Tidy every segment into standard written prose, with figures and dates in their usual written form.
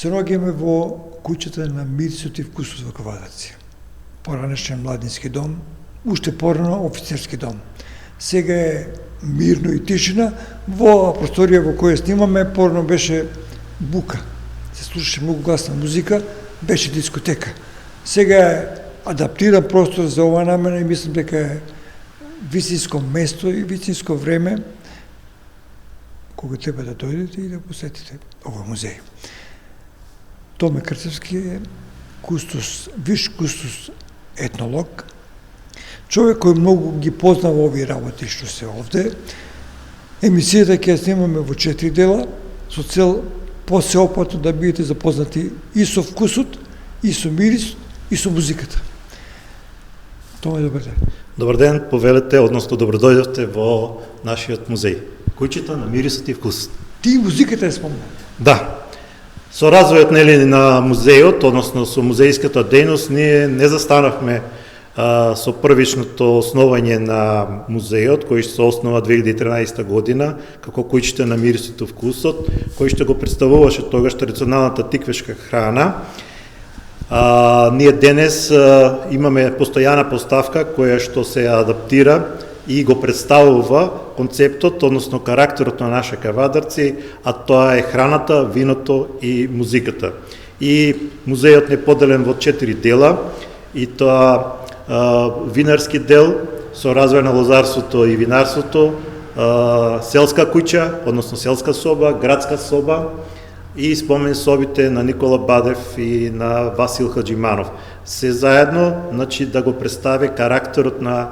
се наоѓаме во куќата на мирисот и вкусот во Кавадарци. Поранешен младински дом, уште порано офицерски дом. Сега е мирно и тишина, во просторија во која снимаме, порано беше бука. Се слушаше многу гласна музика, беше дискотека. Сега е адаптиран простор за ова намена и мислам дека е вистинско место и вистинско време кога треба да дојдете и да посетите овој музеј. Томе Крцевски е кустос, виш кустос етнолог, човек кој многу ги познава овие работи што се овде. Емисијата ќе ја снимаме во 4 дела, со цел посеопатно да бидете запознати и со вкусот, и со мирис, и со музиката. Томе, добар ден. Добар ден, повелете, односно добродојдовте во нашиот музеј. Куќата на мирисот и вкусот. Ти музиката е спомна? Да. Со развојот на музејот, односно со музејската дејност, ние не застанавме со првичното основање на музејот, кој што се основа 2013 година, како куќите на мирисот и вкусот, кој што го представуваше тогаш традиционалната тиквешка храна. Ние денес имаме постојана поставка која што се адаптира и го представува концептот, односно карактерот на наша Кавадарци, а тоа е храната, виното и музиката. И музејот е поделен во 4 дела, и тоа винарски дел со развој на лозарството и винарството, селска куќа, односно селска соба, градска соба и спомен собите на Никола Бадев и на Васил Хаджиманов. Се заедно, значи, да го представи карактерот на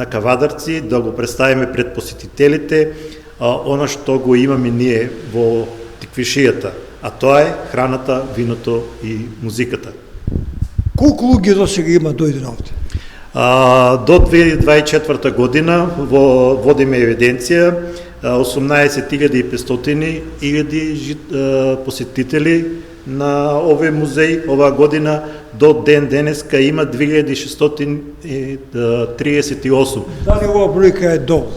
Кавадарци, да го представиме пред посетителите она што го имаме ние во тиквишијата, а тоа е храната, виното и музиката. Колку луѓе до сега има дојдено овде? До 2024 година водиме евиденција 18.500 посетители на овој музеј. Оваа година до денеска има 2638. Дали оваа бројка е доволна?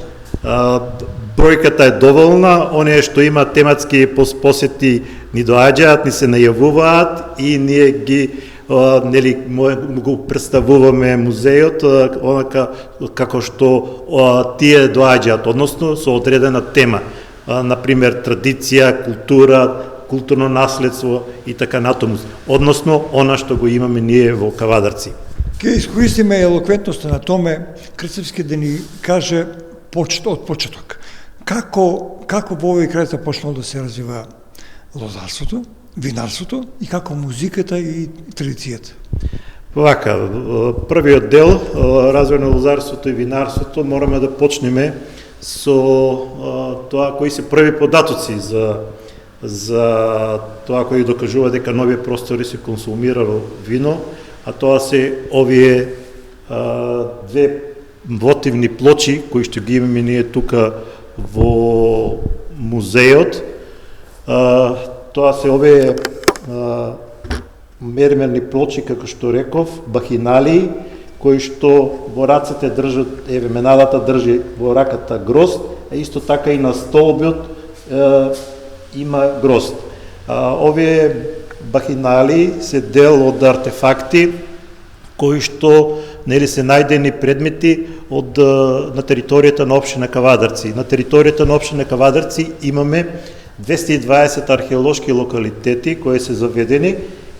Бројката е доволна, оние што има тематски посети ни доаѓаат, ни се најавуваат и ние ги го представуваме музејот онака како што тие доаѓаат, односно со одредена тема, например традиција, култура, културно наследство и така натаму, односно она што го имаме ние во Кавадарци. Ке искористиме елоквентноста на Томе Крцевски да ни каже од почеток. Како во овој крај започнало да се развива лозарството, винарството и како музиката и традицијата? Вака, првиот дел, развој на лозарството и винарството, мораме да почнеме со тоа кои се први податоци за тоа кои докажува дека нови простори се консумирало вино, а тоа се овие две вотивни плочи кои што ги имаме ние тука во музејот. Тоа се овие мермерни плочи, како што реков, бахиналии, кои што во рацете држат, менадата држи во раката грозд, а исто така и на столбот има грозд. Овие бахиналии се дел од артефакти кои што се најдени предмети на територијата на општина Кавадарци. На територијата на општина Кавадарци имаме 220 археолошки локалитети кои се заведени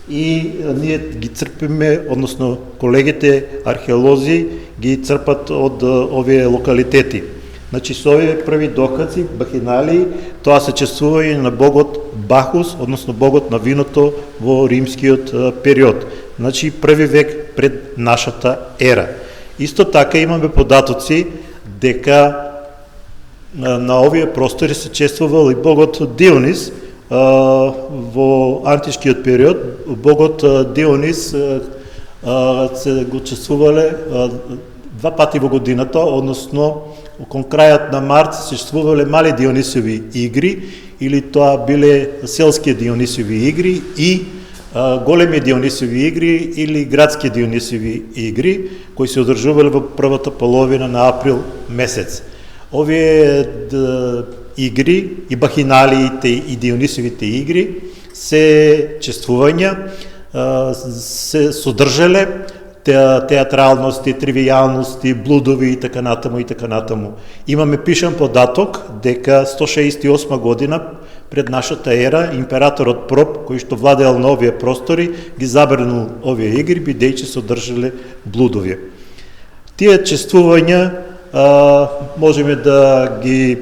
и ние ги црпиме, односно колегите археолози ги црпат од овие локалитети. Значи со овие први докази, бахиналии, тоа се чествување на богот Бахус, односно богот на виното во римскиот период. Значи први век пред нашата ера. Исто така имаме податоци дека на овие простори се чествувал и богот Дионис во античкиот период. Богот Дионис се го чествувале два пати во годината, односно кон крајот на март се чествувале мали Дионисови игри, или тоа биле селски Дионисови игри и големи Дионисови игри или градски Дионисови игри, кои се одржувале во првата половина на април месец. Овие игри и бахиналиите и Дионисовите игри се чествувања се содржале театралности, тривијалности, блудови и така натаму. Имаме пишан податок дека 168 година пред нашата ера императорот Проб, кој што владеел на овие простори, ги забранил овие игри бидејќи содржале блудови. Тие чествувања можеме да ги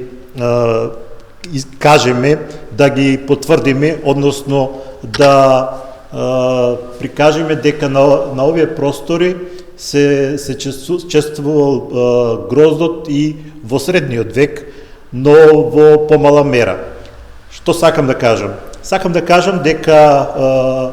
кажеме, да ги потврдиме, односно да прикажеме дека на овие простори се чествувал гроздот и во средниот век, но во помала мера. Што сакам да кажам? Сакам да кажам дека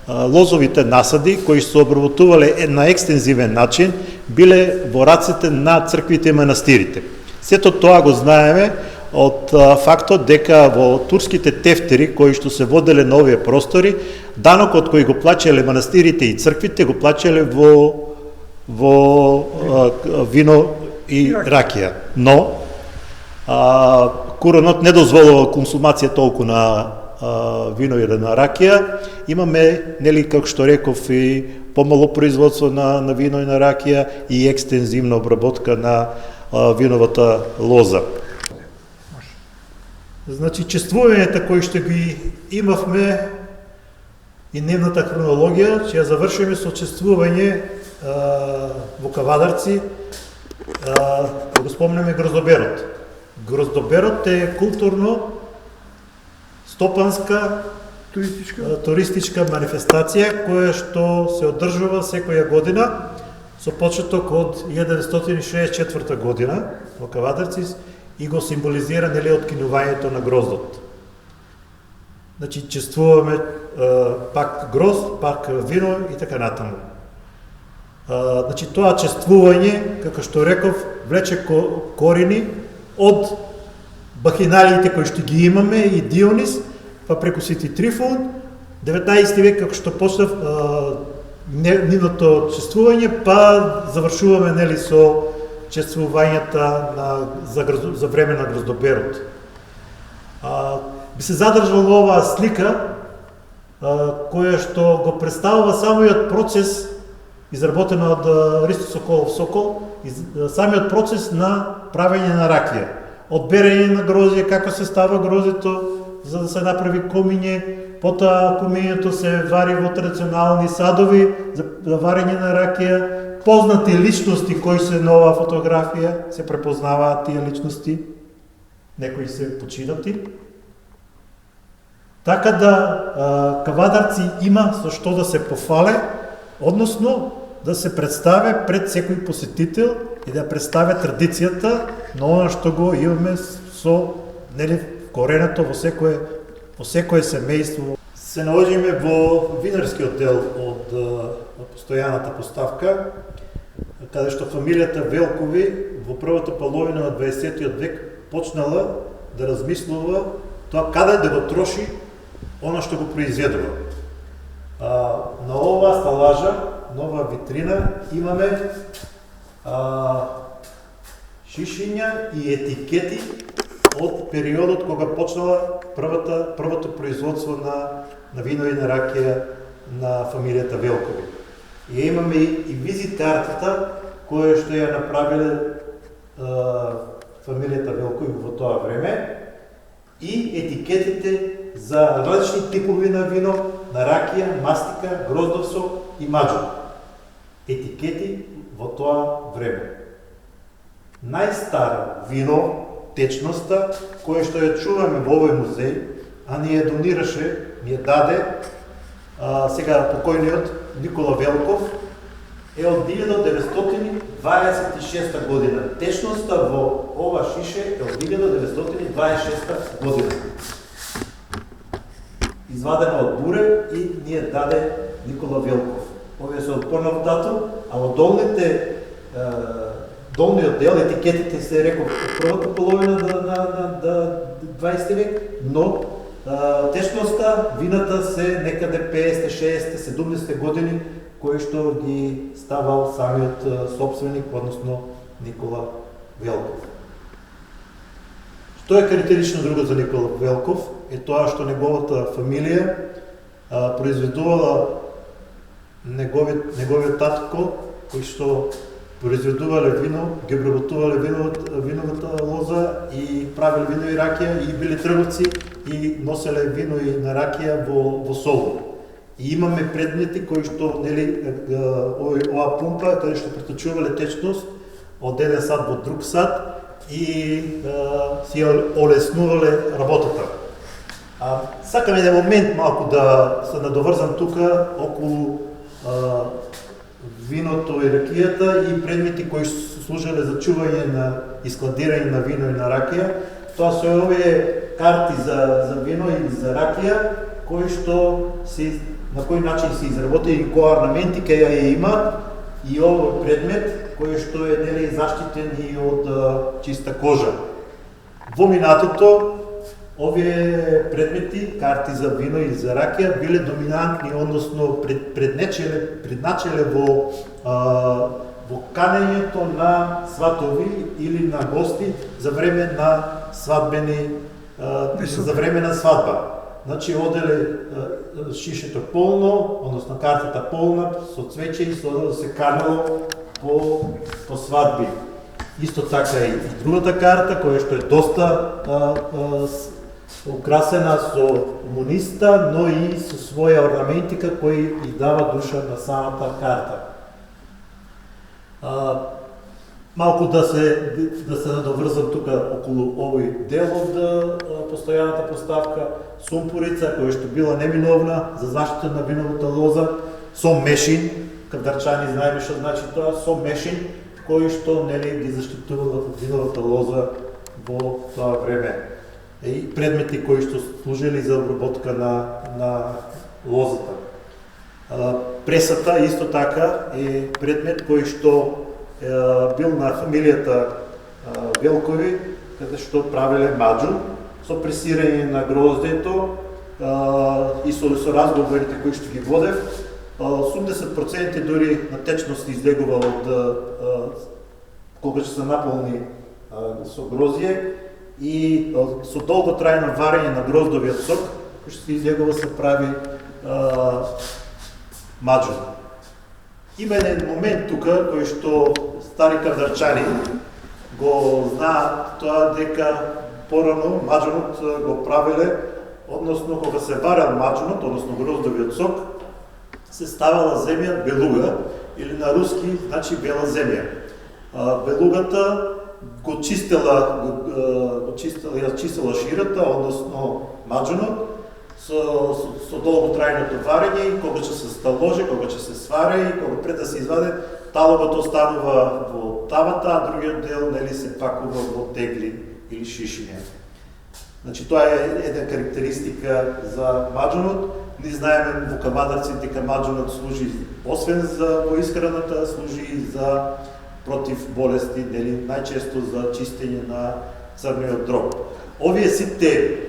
лозовите насади кои се обработувале на екстензивен начин биле во рацете на црквите и манастирите. Сето тоа го знаеме од фактот дека во турските тефтери кои што се воделе на овие простори, данокот кој го плаќале манастирите и црквите го плаќале во вино и ракија. Но Куранот не дозволува консумација толку на вино и на ракија. Имаме, нели, како што реков, и помало производство на вино и на ракија и екстензивна обработка на виновата лоза. Значи, чествувањата кои што ги имавме и нивната хронологија, ќе ја завршиме со чествување во Кавадарци, да го спомнеме Гроздоберот. Гроздоберот е културно стопанска туристичка манифестација која што се одржува секоја година со почеток од 1964 година во Кавадарци и го символизира, нели, откинувањето на гроздот. Значи, чествуваме пак грозд, пак вино и така натаму. Значи, тоа чествување, како што реков, влече корени од бахиналиите кои што ги имаме и Дионис, па преку Свети Трифон, 19 век како што почнав нивното чествување, па завршуваме, нели, со чествувањата за време на Гроздоберот. Би се задржала оваа слика која што го представува самиот процес, изработена од Ристо Соколов Сокол, самиот процес на правење на ракија. Од берење на грозје, како се става грозето, за да се направи комиње, потоа комињето се вари во традиционални садови за варење на ракија. Познати личности кои се на оваа фотографија, се препознаваат тие личности, некои се починати. Така да Кавадарци има со што да се пофале, односно да се представи пред секој посетител и да представи традицијата на она што го имаме со, нели, коренето во секое семејство. Се наоѓаме во винарскиот дел од постојаната поставка, каде што фамилијата Велкови во првата половина на 20 век почнала да размислува тоа каде да го троши она што го произведува. На оваа сталажа, нова витрина, имаме шишиња и етикети од периодот кога почнала првото производство на вино и на ракија на фамилијата Велкови. И имаме и визит картата која што ја направиле фамилијата Велкови во тоа време и етикетите за различни типови на вино, на ракија, мастика, гроздов сок и маџо. Етикети во тоа време. Најстаро вино, течноста, која што ја чуваме во овој музеј, а ни ја донираше, ни ја даде сега покојниот Никола Велков, е од 1926 година. Течноста во ова шише е од 1926 година. Извадена од буре и ни ја даде Никола Велков. Овие се од понов датум, а во долниот дел, етикетите се реков од првата половина на 20 век, но течноста, вината се некаде 50, 60, 70 години, кои што ги ставал самиот собственик, односно Никола Велков. Што е карактерично друго за Никола Велков е тоа што неговата фамилија произведувала неговиот татко, кој што произведувале вино, ги обработувале виновата лоза и правиле вино и ракија и биле трговци и носеле вино и на ракија во Солун. И имаме предмети кои што оваа пумпа каде што преточувале течност од еден сад во друг сад и си олеснувале работата. Сакам еден момент малку да се надоврзам тука околу виното и ракијата и предмети кои служеле за чување и складирање на вино и на ракија. Тоа се овие карти за вино и за ракија, кои што на кој начин се изработени и кои орнаменти кај ја има и овој предмет кој што е заштитен и од чиста кожа. Во минатото овие предмети, карти за вино и за ракија биле доминантни, односно предначеле во канењето на сватови или на гости за време на за време на свадба. Значи оделе шишето полно, односно картата полна со цвеќе и се канело по свадби. Исто така и другата карта која што е доста украсена со мониста, но и со своја орнаментика кој и дава душа на самата карта. Малку да се надоврзам тука околу овој дел од постојаната поставка, сумпурица која што била неминовна за заштита на виновата лоза, со мешин, кавдарчани знаеме што значи тоа, со мешин кој што ги заштитувала виновата лоза во тоа време. И предмети кои што служели за обработка на лозата. Пресата исто така е предмет кој што бил на фамилијата Велкови, каде што правеле маџун со пресирање на гроздето и со разговорите кои што ги водев. 80% дури на течност излегува од кога ќе се наполни со грозје и со долготрајно варење на гроздовиот сок, кој што се излегува се прави маџун. Има еден момент тука кој што стари кавдарчани го знаат тоа дека порано маџунот го правеле, односно кога се варел маџунот, односно гроздовиот сок, се ставала земја белуга или на руски значи бела земја. Белугата го чистела ширата, односно маџунот, со долготрајното варење и кога ќе се сталожи, кога ќе се свари и кога пред да се изваде, талогот останува во тавата, а другиот дел се пакува во тегли или шишиња. Значи тоа е една карактеристика за маџунот. Ние знаеме во Камадарци дека маџунот служи освен за во исхраната, служи и за против болести, најчесто за чистење на црниот дроб. Овие сите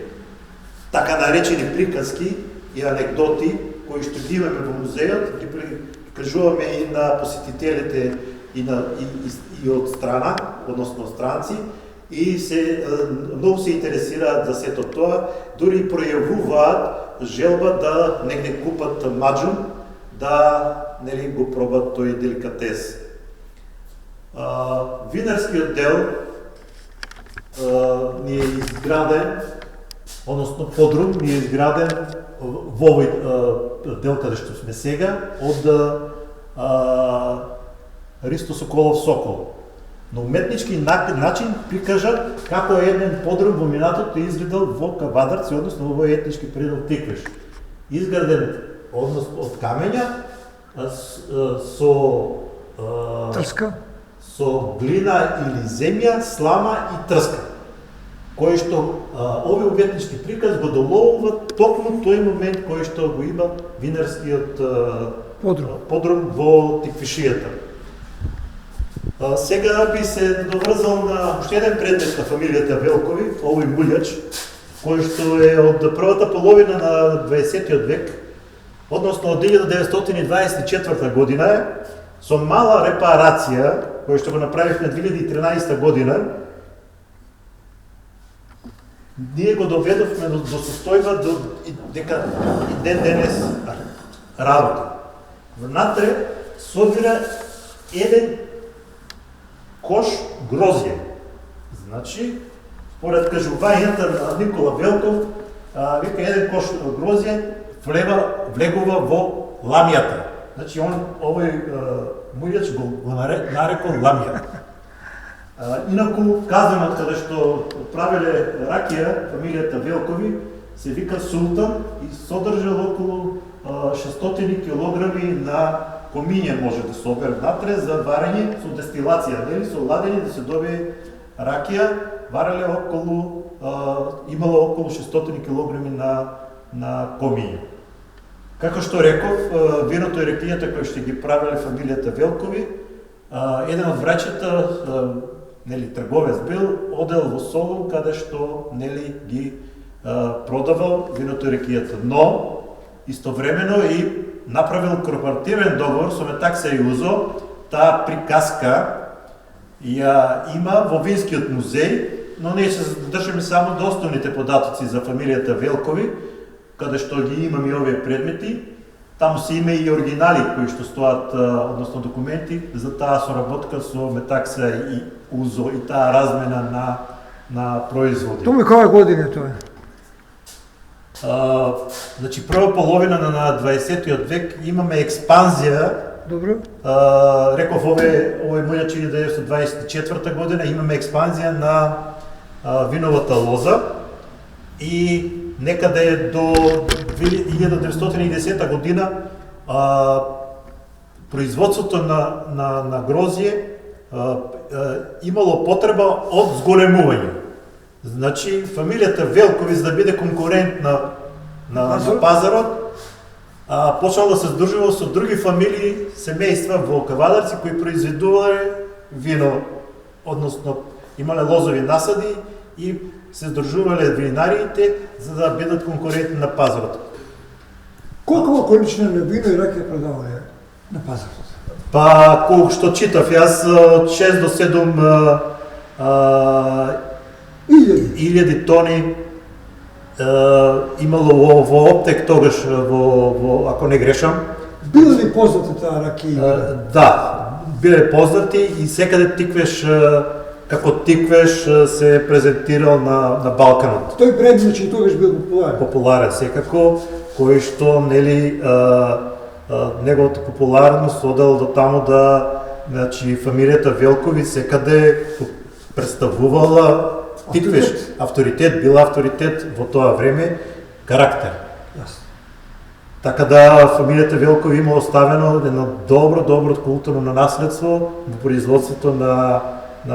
така наречени приказки и анекдоти кои што ги имаме во музеот, ги кажуваме и на посетителите и од страна, односно странци, и многу се интересираат за сето тоа, дури пројавуваат желба да негде купат маџун, да го пробат тој деликатес. Винарскиот дел ни е изграден, односно подрум ни е изграден во овој дел каде што сме сега од Ристо Соколов Сокол. На уметнички начин прикажа како еден подрум во минатото изгледал во Кавадарци, односно во овој етнички предел Тиквеш. Изграден односно од камења со трска, со глина или земја, слама и трска, кој што овој уметнички приказ го доловува токму тој момент кој што го има винарскиот подрум во Тиквишијата. Сега би се доврзал на уште еден предмет на фамилијата Велкови, овој мулјач, кој што е од првата половина на 20-тиот век, односно од 1924 година е, со мала репарација, која што го направивме 2013 година, ние го доведовме до состојба дека и ден денес работи. Внатре собира еден кош грозје. Значи, според кажувањата на Никола Велков, вика еден кош грозје влегува во ламјата. Значи, овој мујач го нарекол ламја. Инаку, казанот каде што правеле ракија, фамилијата Велкови, се вика Султан и содржал околу 600 килограми на комиње може да собере внатре за варење со дестилација, нели, со ладење да се добие ракија, вареле имало околу 600 килограми на комиње. Како што реков, виното и ракијата кои што ги правеле фамилијата Велкови, еден од враќата, нели, трговец бил, одел во Солун каде што, нели, ги продавал виното и ракијата, но истовремено и направил корпоративен договор со Метакса и Узо, таа приказка ја има во Винскиот музеј, но ние се задржаме само до основните податоци за фамилијата Велкови, каде што ги имаме овие предмети. Таму се има и оригинали кои што стоат, односно документи за таа соработка со Метакса и Узо и таа размена на производи. Томе која година тоа? Значи, прва половина на 20-тиот век имаме експанзија. Добро. Реков овој мујач 1924 година имаме експанзија на виновата лоза и некаде до 1910 година производството на грозје имало потреба од зголемување. Значи, фамилијата Велкови, за да биде конкурент на пазарот, почнало да се здружува со други фамилии, семејства во Кавадарци кои произведувале вино, односно имале лозови насади и се здружувале винариите за да бидат конкурентни на пазарот. Колку количина на вино и ракија продавале на пазарот? Па, колку што читав, јас од 6 до 7 илјади тони имало во оптек тогаш, ако не грешам. Било ли познати таа ракија? Да, биле познати и секаде тиквеш, како тиквеш се презентирал на Балканот. Тој бренд, значи, тогаш бил популарен? Популарен, секако, кој што, нели, неговата популарност одел до таму да, значи, фамилијата Велкови секаде представувала тиквеш, авторитет, била авторитет во тоа време, карактер. Така да фамилијата Велкови има оставено едно добро културно наследство во производството на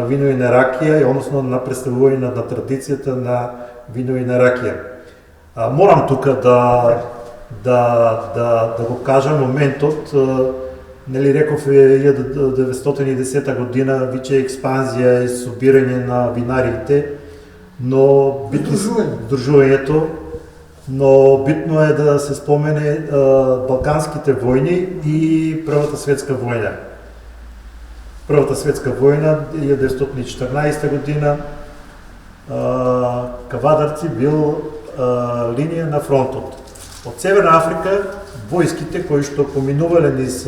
вино и на ракија, и односно на представување на традицијата на вино и на ракија. Морам тука да го кажам моментот, нели реков 1910 година виќе експанзија и собирање на винариите, но здружувањето, но битно е да се спомене Балканските војни и Првата светска војна. Првата светска војна 1914 година, Кавадарци бил линија на фронтот. Од Северна Африка војските кои што поминувале низ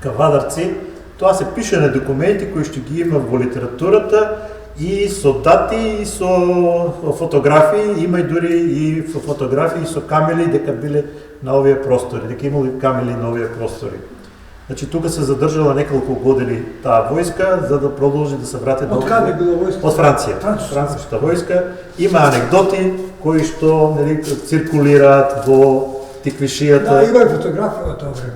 Кавадарци, тоа се пише на документи кои што ги има во литературата и со дати и со фотографии, има и дури и фотографии со камели дека биле на овие простори, дека имали камели на овие простори. Значи тука се задржала неколку години таа војска за да продолжи да се врати до... Од каде била војска? Од Франција. Француската војска. Има анекдоти кои што, нели, циркулираат во тиквишијата. Да, има и фотографија од тоа време.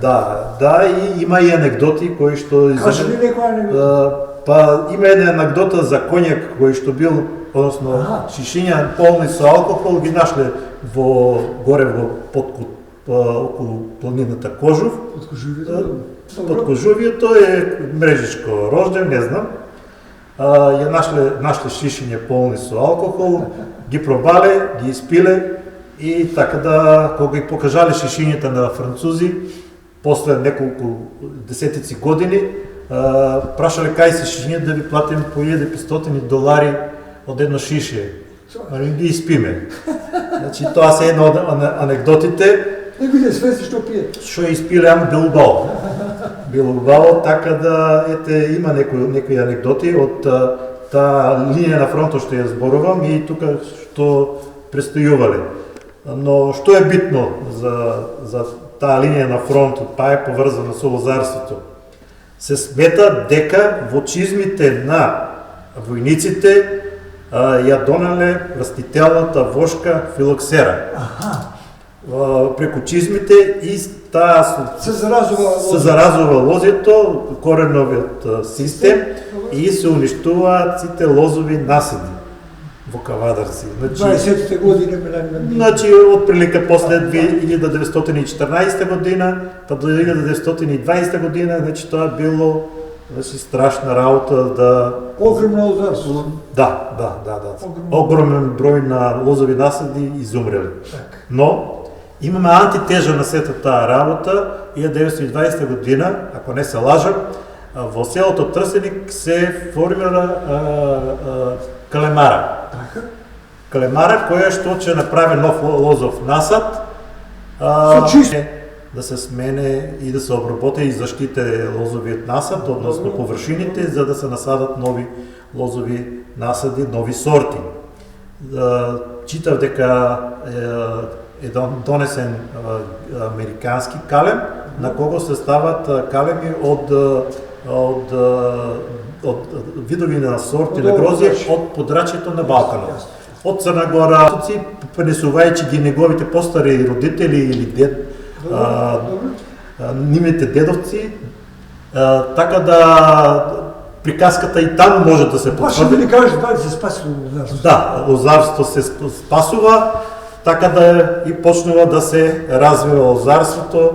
Да, и има и анекдоти кои што... Кажи ли некоја анекдота? Па има една анекдота за коњак кој што бил, односно шишиња полни со алкохол, ги нашле горе во подкут околу планината Кожув. Под Кожувието е мрежичко рожден, не знам. Ја нашле шишиња полни со алкохол, ги пробале, ги испиле и така да, кога ги покажале шишињата на французи, после неколку десетици години, прашале кај се шишињата да ви платим по $1500 од едно шишие. ама не ги испиме. Значи, тоа се една од анекдотите, Не биде свеси што пие. што испиле, ама билубаво. Билубаво, така да, ете, има некои анекдоти од таа линија на фронтот што ја зборувам и тука што престојувале. Но што е битно за таа линија на фронтот, па е поврзана со лозарството? Се смета дека во чизмите на војниците ја донале растителната вошка филоксера. Преку чизмите и таа Се заразува лозето, кореновиот систем и се уништуваат сите лозови наседи во Кавадарци. 20-те години Значи, отприлика после 1914 година, па до 1920 година, значи тоа било страшна работа да... Огромно лозарство. Да. Огромен број на лозови насади изумрели. Но, имаме антитежа на сета таа работа, 1920 година, ако не се лажам, во селото Трсеник се формира калемара. Калемара која што ќе направи нов лозов насад, да се смене и да се обработи и заштите лозовиот насад, односно површините, за да се насадат нови лозови насади, нови сорти. Читав дека е донесен американски калем, на кого се стават калеми од видови на сорти на грозје од подрачјето на Балканот. Од Црна Гора, пренесувајќи ги неговите постари родители или нивните дедовци, така да приказката и таму може да се потврди. Баш да ни кажеш дали се спасува лозарството. Да, лозарството се спасува, така да и почнува да се развива лозарството,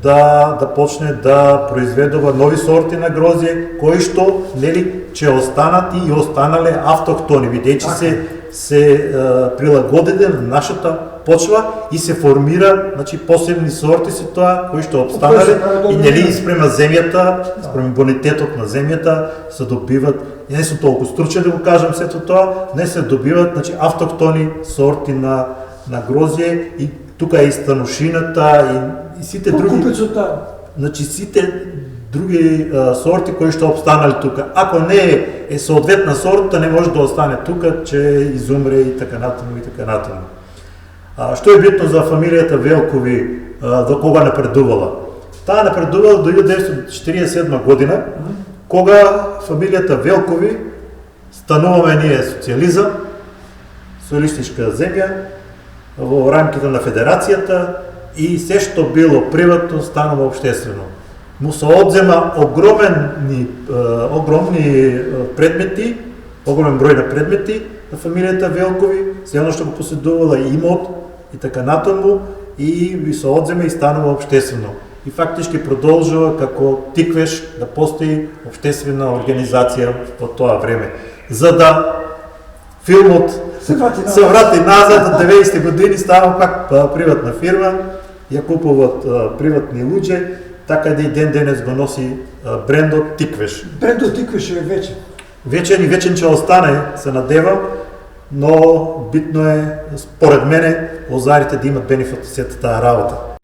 да почне да произведува нови сорти на грозје, кои што нели ќе останат и останале автохтони, бидејќи се прилагодени на нашата почва и се формира, значи посебни сорти се тоа кои што обстанале и нели спрема земјата, спрема бонитетот на земјата се добиват, не сум толку стручен да го кажам сето тоа, не се добиват, значи автохтони сорти на грозје и тука е и станушината и сите други. Значи сите други сорти кои што обстанале тука. Ако не е соодветна сорта, не може да остане тука, ќе изумре и така натаму и така натаму. Што е битно за фамилијата Велкови, до кога напредувала? Таа напредувала до 1947 година, кога фамилијата Велкови, стануваме ние социализам, социјалистичка земја, во рамките на федерацијата и се што било приватно станува обштествено. Му се одзема огромни предмети, огромен број на предмети на фамилијата Велкови, се едно што го поседувала и имот и така натаму и се одзема и станува обштествено. И фактички продолжува како тиквеш да постои обштествена организација во тоа време. За да филмот се врати назад од 90-те години, става пак приватна фирма, ја купуват приватни луѓе, така да и ден денес го носи брендот Тиквеш. Брендот Тиквеш е вечен. Вечен и вечен ќе остане, се надевам, но битно е, според мене, лозарите да имат бенефит од сета таа работа.